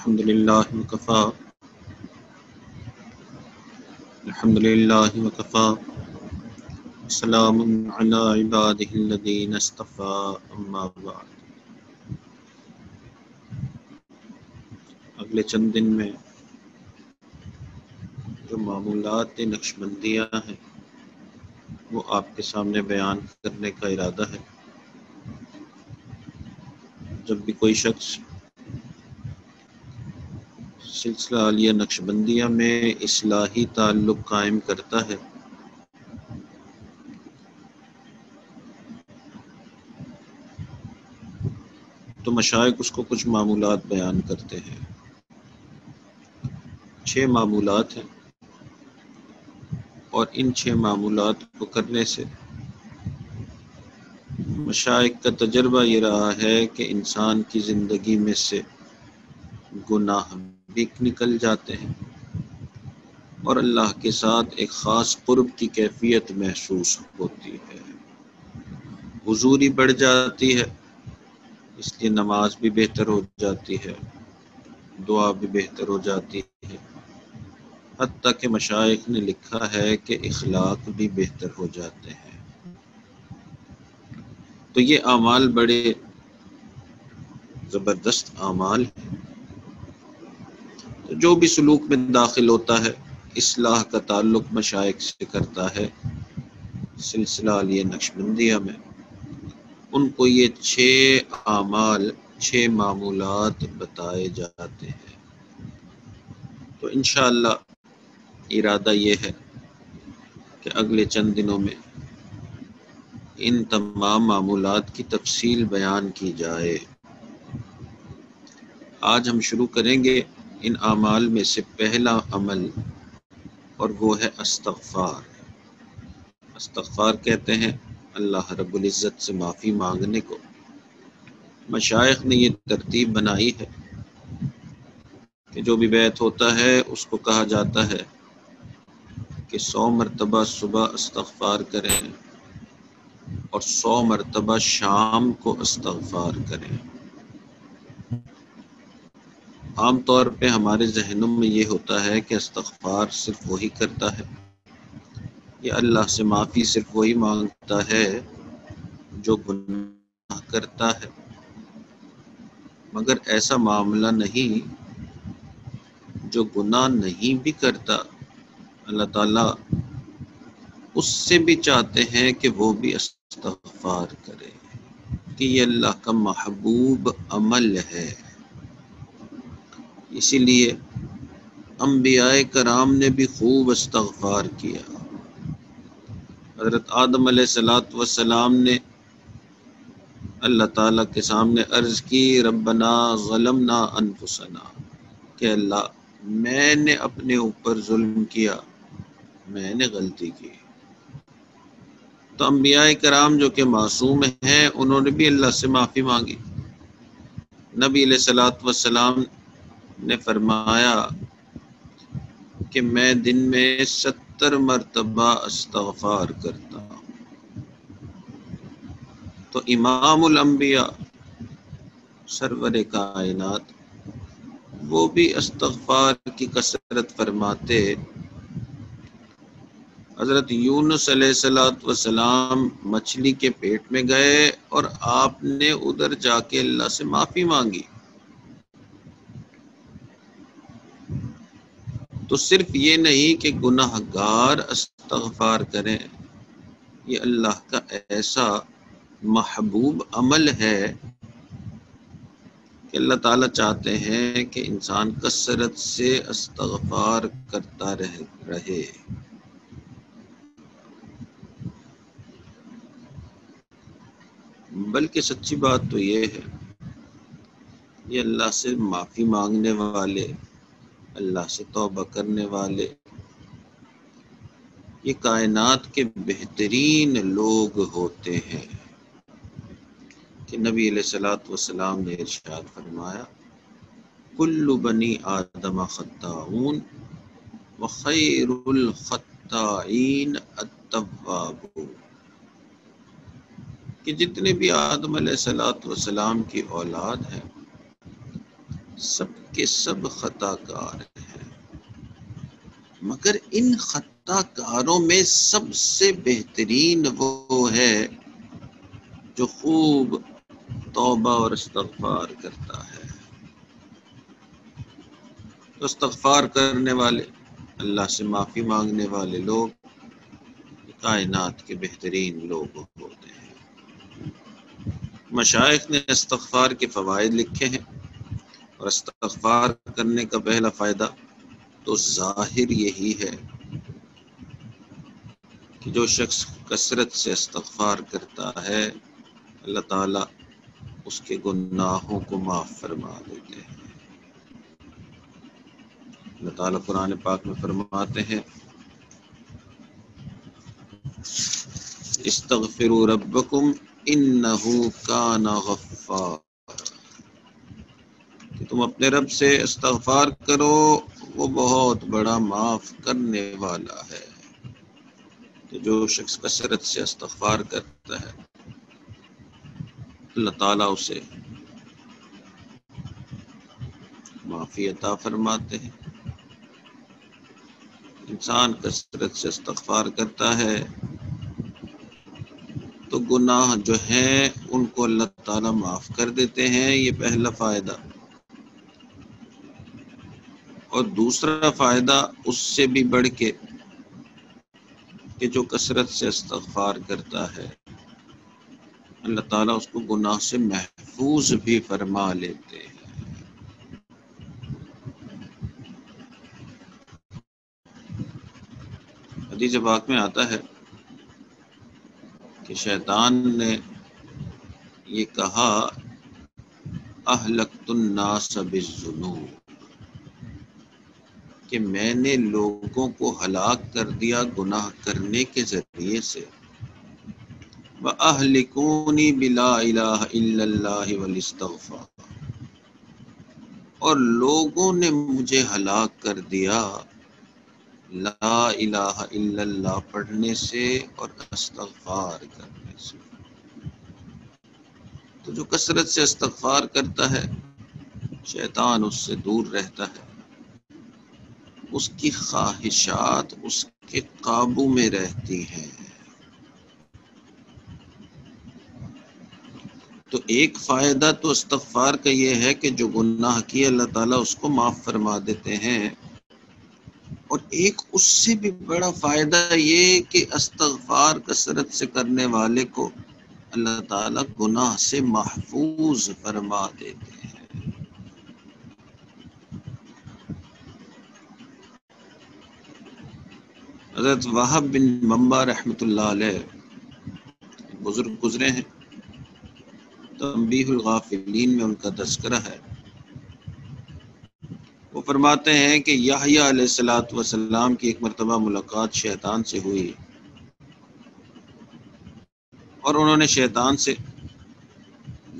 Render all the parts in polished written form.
الحمد لله وكفى الحمد لله وكفى سلام على عباده الذين اصطفى اما بعد۔ اگلے چند دن میں جو معمولات نقشبندیاں ہیں وہ آپ کے سامنے بیان کرنے کا ارادہ ہے۔ جب بھی کوئی شخص سلسلہ عالیہ نقشبندیہ میں اصلاحی تعلق قائم کرتا ہے تو مشائخ اس کو کچھ معمولات بیان کرتے ہیں۔ 6 معمولات ہیں اور ان 6 معمولات کو کرنے سے مشائخ کا تجربہ یہ رہا ہے کہ انسان کی زندگی میں سے گناہ بھی نکل جاتے ہیں اور اللہ کے ساتھ ایک خاص قرب کی کیفیت محسوس ہوتی ہے، حضوری بڑھ جاتی ہے، اس لیے نماز بھی بہتر ہو جاتی ہے، دعا بھی بہتر ہو جاتی ہے، حتیٰ کہ مشائخ نے لکھا ہے کہ اخلاق بھی بہتر ہو جاتے ہیں۔ تو یہ اعمال بڑے زبردست اعمال ہیں۔ تو جو بھی سلوک میں داخل ہوتا ہے اصلاح کا تعلق مشائخ سے کرتا ہے، سلسلہ عالیہ نقشبندیہ میں ان کو یہ 6 اعمال 6 معمولات بتائے جاتے ہیں۔ تو انشاءاللہ ارادہ یہ ہے کہ اگلے چند دنوں میں ان تمام معمولات کی تفصیل بیان کی جائے۔ آج ہم شروع کریں گے ان اعمال میں سے پہلا عمل، اور وہ ہے استغفار۔ استغفار کہتے ہیں اللہ رب العزت سے معافی مانگنے کو۔ مشائخ نے یہ ترتیب بنائی ہے کہ جو بھی بیعت ہوتا ہے اس کو کہا جاتا ہے کہ 100 مرتبہ صبح استغفار کریں اور 100 مرتبہ شام کو استغفار کریں۔ عام طور پہ ہمارے ذہنوں میں یہ ہوتا ہے کہ استغفار صرف وہی کرتا ہے یا اللہ سے معافی صرف وہی مانگتا ہے جو گناہ کرتا ہے، مگر ایسا معاملہ نہیں۔ جو گناہ نہیں بھی کرتا اللہ تعالیٰ اس سے بھی چاہتے ہیں کہ وہ بھی استغفار کرے، کہ یہ اللہ کا محبوب عمل ہے۔ اسی لیے انبیاء کرام نے بھی خوب استغفار کیا۔ حضرت آدم علیہ السلام نے اللہ تعالیٰ کے سامنے عرض کی ربنا ظلمنا انفسنا، کہ اللہ میں نے اپنے اوپر ظلم کیا، میں نے غلطی کی۔ تو انبیاء کرام جو کہ معصوم ہیں انہوں نے بھی اللہ سے معافی مانگی۔ نبی علیہ السلام نے فرمایا کہ میں دن میں 70 مرتبہ استغفار کرتا ہوں۔ تو امام الانبیاء سرور کائنات وہ بھی استغفار کی کثرت فرماتے۔ حضرت یونس علیہ السلام مچھلی کے پیٹ میں گئے اور آپ نے ادھر جا کے اللہ سے معافی مانگی۔ تو صرف یہ نہیں کہ گناہ گار استغفار کریں، یہ اللہ کا ایسا محبوب عمل ہے کہ اللہ تعالیٰ چاہتے ہیں کہ انسان کثرت سے استغفار کرتا رہے۔ بلکہ سچی بات تو یہ ہے، یہ اللہ سے معافی مانگنے والے، اللہ سے توبہ کرنے والے، یہ کائنات کے بہترین لوگ ہوتے ہیں۔ کہ نبی علیہ السلام نے ارشاد فرمایا کل بنی آدم خطاؤن وخیر الخطائین التوابون، کہ جتنے بھی آدم علیہ السلام کی اولاد ہیں سب کے سب خطا کار ہیں، مگر ان خطا کاروں میں سب سے بہترین وہ ہے جو خوب توبہ اور استغفار کرتا ہے۔ تو استغفار کرنے والے، اللہ سے معافی مانگنے والے لوگ کائنات کے بہترین لوگ ہوتے ہیں۔ مشائخ نے استغفار کے فوائد لکھے ہیں، اور استغفار کرنے کا پہلا فائدہ تو ظاہر یہی ہے کہ جو شخص کثرت سے استغفار کرتا ہے اللہ تعالیٰ اس کے گناہوں کو معاف فرما دیتے ہیں۔ اللہ تعالیٰ قرآن پاک میں فرماتے ہیں استغفروا ربکم انہ کان غفارا، کہ تم اپنے رب سے استغفار کرو، وہ بہت بڑا معاف کرنے والا ہے۔ تو جو شخص کثرت سے استغفار کرتا ہے اللہ تعالیٰ اسے معافی عطا فرماتے ہیں۔ انسان کثرت سے استغفار کرتا ہے تو گناہ جو ہیں ان کو اللہ تعالیٰ معاف کر دیتے ہیں، یہ پہلا فائدہ۔ اور دوسرا فائدہ اس سے بھی بڑھ کے کہ جو کثرت سے استغفار کرتا ہے اللہ تعالیٰ اس کو گناہ سے محفوظ بھی فرما لیتے ہیں۔ حدیث پاک میں آتا ہے کہ شیطان نے یہ کہا اہلکت الناس بالذنوب، کہ میں نے لوگوں کو ہلاک کر دیا گناہ کرنے کے ذریعے سے، وَأَهْلِكُونِي بِلَا إِلَٰهَ إِلَّا اللَّهِ وَالْإِسْتِغْفَارِ، اور لوگوں نے مجھے ہلاک کر دیا لا الہ الا اللہ پڑھنے سے اور استغفار کرنے سے۔ تو جو کثرت سے استغفار کرتا ہے شیطان اس سے دور رہتا ہے، اس کی خواہشات اس کے قابو میں رہتی ہیں۔ تو ایک فائدہ تو استغفار کا یہ ہے کہ جو گناہ کیے اللہ تعالیٰ اس کو معاف فرما دیتے ہیں، اور ایک اس سے بھی بڑا فائدہ یہ کہ استغفار کثرت سے کرنے والے کو اللہ تعالیٰ گناہ سے محفوظ فرما دیتے ہیں۔ حضرت وہب بن منبع رحمۃ اللہ علیہ بزرگ گزرے ہیں، تنبیہ الغافلین میں ان کا تذکرہ ہے۔ وہ فرماتے ہیں کہ یحییٰ علیہ السلام کی ایک مرتبہ ملاقات شیطان سے ہوئی، اور انہوں نے شیطان سے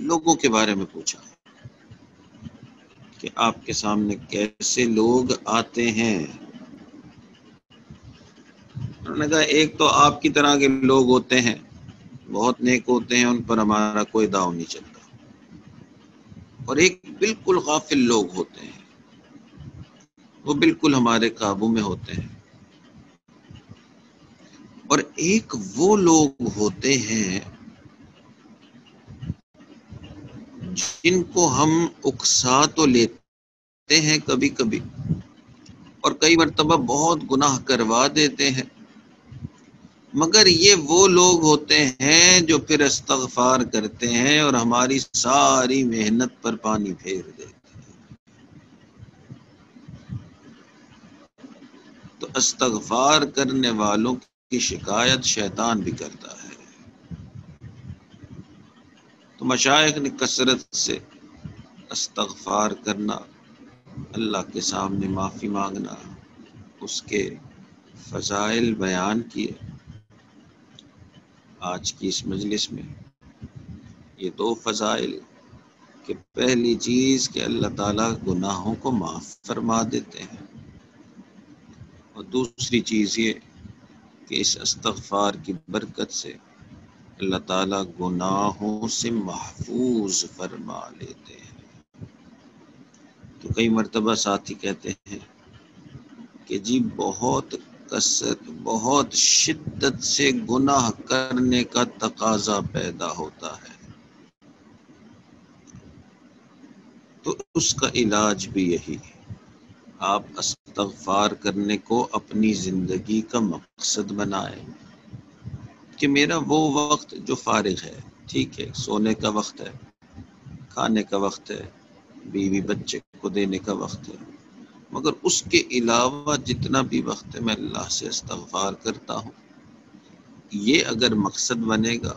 لوگوں کے بارے میں پوچھا کہ آپ کے سامنے کیسے لوگ آتے ہیں۔ انہوں نے کہا ایک تو آپ کی طرح کے لوگ ہوتے ہیں، بہت نیک ہوتے ہیں، ان پر ہمارا کوئی داؤ نہیں چلتا، اور ایک بالکل غافل لوگ ہوتے ہیں، وہ بالکل ہمارے قابو میں ہوتے ہیں، اور ایک وہ لوگ ہوتے ہیں جن کو ہم اکسا تو لیتے ہیں کبھی کبھی، اور کئی مرتبہ بہت گناہ کروا دیتے ہیں، مگر یہ وہ لوگ ہوتے ہیں جو پھر استغفار کرتے ہیں اور ہماری ساری محنت پر پانی پھیر دیتے ہیں۔ تو استغفار کرنے والوں کی شکایت شیطان بھی کرتا ہے۔ تو مشائخ نے کثرت سے استغفار کرنا، اللہ کے سامنے معافی مانگنا، اس کے فضائل بیان کیے۔ آج کی اس مجلس میں یہ دو فضائل کہ پہلی چیز کہ اللہ تعالیٰ گناہوں کو معاف فرما دیتے ہیں، اور دوسری چیز یہ کہ اس استغفار کی برکت سے اللہ تعالیٰ گناہوں سے محفوظ فرما لیتے ہیں۔ تو کئی مرتبہ ساتھی کہتے ہیں کہ جی بہت کثرت، بہت شدت سے گناہ کرنے کا تقاضا پیدا ہوتا ہے، تو اس کا علاج بھی یہی ہے، آپ استغفار کرنے کو اپنی زندگی کا مقصد بنائیں کہ میرا وہ وقت جو فارغ ہے، ٹھیک ہے، سونے کا وقت ہے، کھانے کا وقت ہے، بیوی بچے کو دینے کا وقت ہے، مگر اس کے علاوہ جتنا بھی وقت ہے میں اللہ سے استغفار کرتا ہوں۔ یہ اگر مقصد بنے گا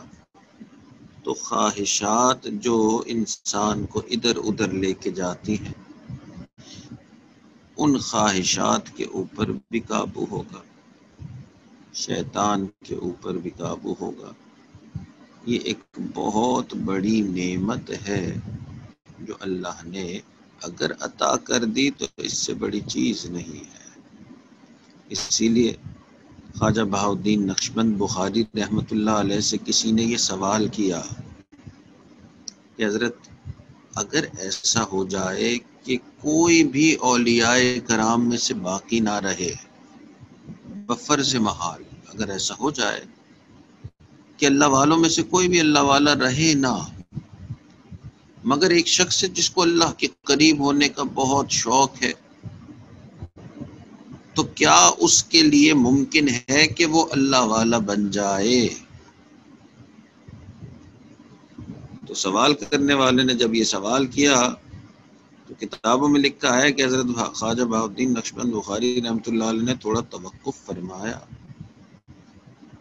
تو خواہشات جو انسان کو ادھر ادھر لے کے جاتی ہیں، ان خواہشات کے اوپر بھی قابو ہوگا، شیطان کے اوپر بھی قابو ہوگا۔ یہ ایک بہت بڑی نعمت ہے جو اللہ نے اگر عطا کر دی تو اس سے بڑی چیز نہیں ہے۔ اسی لیے خواجہ بہاؤالدین نقشبند بخاری رحمۃ اللہ علیہ سے کسی نے یہ سوال کیا کہ حضرت اگر ایسا ہو جائے کہ کوئی بھی اولیاء کرام میں سے باقی نہ رہے، بفرض محال اگر ایسا ہو جائے کہ اللہ والوں میں سے کوئی بھی اللہ والا رہے نہ، مگر ایک شخص ہے جس کو اللہ کے قریب ہونے کا بہت شوق ہے، تو کیا اس کے لیے ممکن ہے کہ وہ اللہ والا بن جائے؟ تو سوال کرنے والے نے جب یہ سوال کیا تو کتابوں میں لکھا ہے کہ حضرت خواجہ بہاؤالدین نقشبند بخاری رحمۃ اللہ علیہ نے تھوڑا توقف فرمایا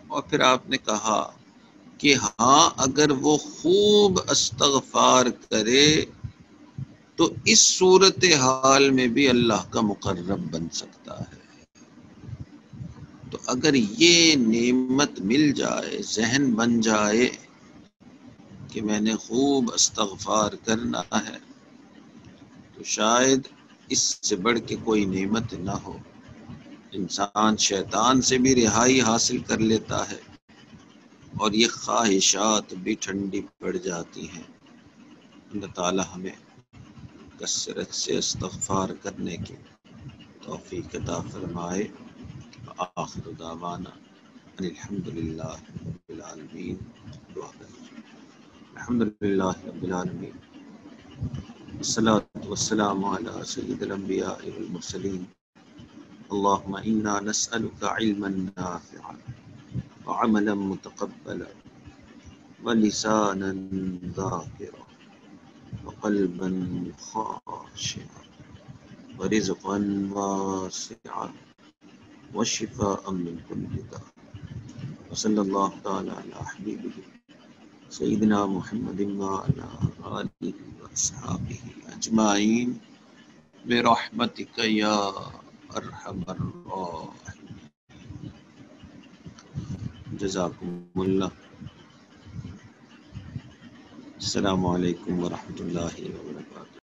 اور پھر آپ نے کہا کہ ہاں اگر وہ خوب استغفار کرے تو اس صورتحال میں بھی اللہ کا مقرب بن سکتا ہے۔ تو اگر یہ نعمت مل جائے، ذہن بن جائے کہ میں نے خوب استغفار کرنا ہے، تو شاید اس سے بڑھ کے کوئی نعمت نہ ہو۔ انسان شیطان سے بھی رہائی حاصل کر لیتا ہے اور یہ خواہشات بھی ٹھنڈی پڑ جاتی ہیں۔ اللہ تعالی ہمیں کثرت سے استغفار کرنے کی توفیق عطا فرمائے۔ آخر دعوانا ان الحمد للہ رب العالمین۔ الحمد للہ رب العالمین، والصلاة والسلام علی سید الانبیاء والمرسلین۔ اللہم انا نسألک علما نافعا وعملا متقبلا ولسانا ذاکرا وقلبا خاشعا ورزقا واسعا وشفاء من كل داء، وصلی اللہ تعالی علی حبیبہ سیدنا محمد وعلی آلہ واصحابہ اجمعین برحمتک یا ارحم الراحمین۔ جزاکم اللہ۔ السلام علیکم ورحمۃ اللہ وبرکاتہ۔